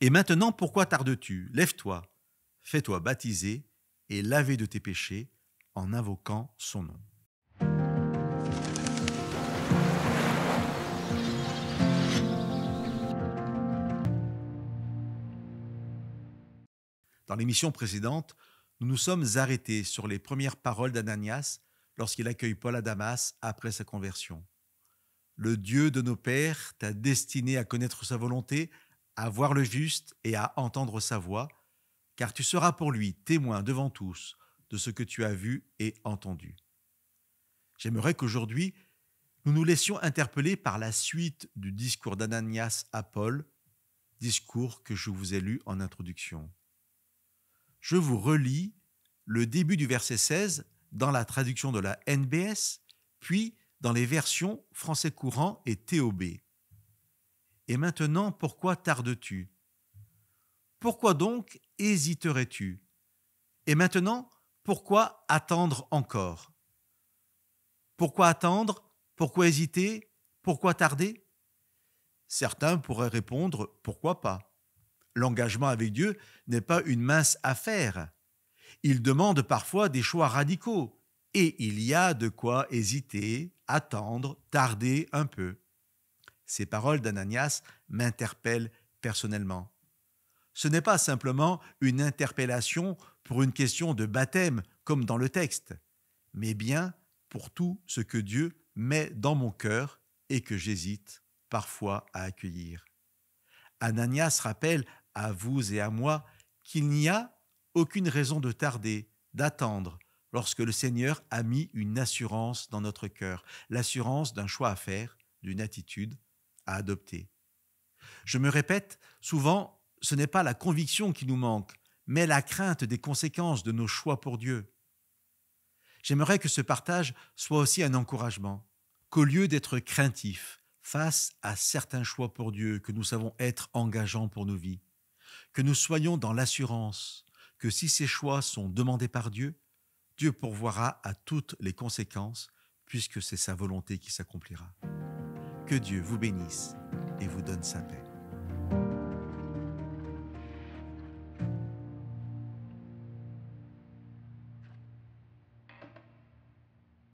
Et maintenant, pourquoi tardes-tu? Lève-toi, fais-toi baptiser et laver de tes péchés en invoquant son nom. Dans l'émission précédente, nous nous sommes arrêtés sur les premières paroles d'Ananias lorsqu'il accueille Paul à Damas après sa conversion. Le Dieu de nos pères t'a destiné à connaître sa volonté, à voir le juste et à entendre sa voix, car tu seras pour lui témoin devant tous de ce que tu as vu et entendu. J'aimerais qu'aujourd'hui, nous nous laissions interpeller par la suite du discours d'Ananias à Paul, discours que je vous ai lu en introduction. Je vous relis le début du verset 16 dans la traduction de la NBS, puis dans les versions français courant et TOB. Et maintenant, pourquoi tardes-tu? Pourquoi donc hésiterais-tu? Et maintenant, pourquoi attendre encore? Pourquoi attendre? Pourquoi hésiter? Pourquoi tarder? Certains pourraient répondre « pourquoi pas ?» L'engagement avec Dieu n'est pas une mince affaire. Il demande parfois des choix radicaux et il y a de quoi hésiter, attendre, tarder un peu. Ces paroles d'Ananias m'interpellent personnellement. Ce n'est pas simplement une interpellation pour une question de baptême comme dans le texte, mais bien pour tout ce que Dieu met dans mon cœur et que j'hésite parfois à accueillir. Ananias rappelle à vous et à moi qu'il n'y a aucune raison de tarder, d'attendre, lorsque le Seigneur a mis une assurance dans notre cœur, l'assurance d'un choix à faire, d'une attitude à adopter. Je me répète, souvent, ce n'est pas la conviction qui nous manque, mais la crainte des conséquences de nos choix pour Dieu. J'aimerais que ce partage soit aussi un encouragement, qu'au lieu d'être craintif face à certains choix pour Dieu que nous savons être engageants pour nos vies, que nous soyons dans l'assurance que si ces choix sont demandés par Dieu, Dieu pourvoira à toutes les conséquences puisque c'est sa volonté qui s'accomplira. Que Dieu vous bénisse et vous donne sa paix.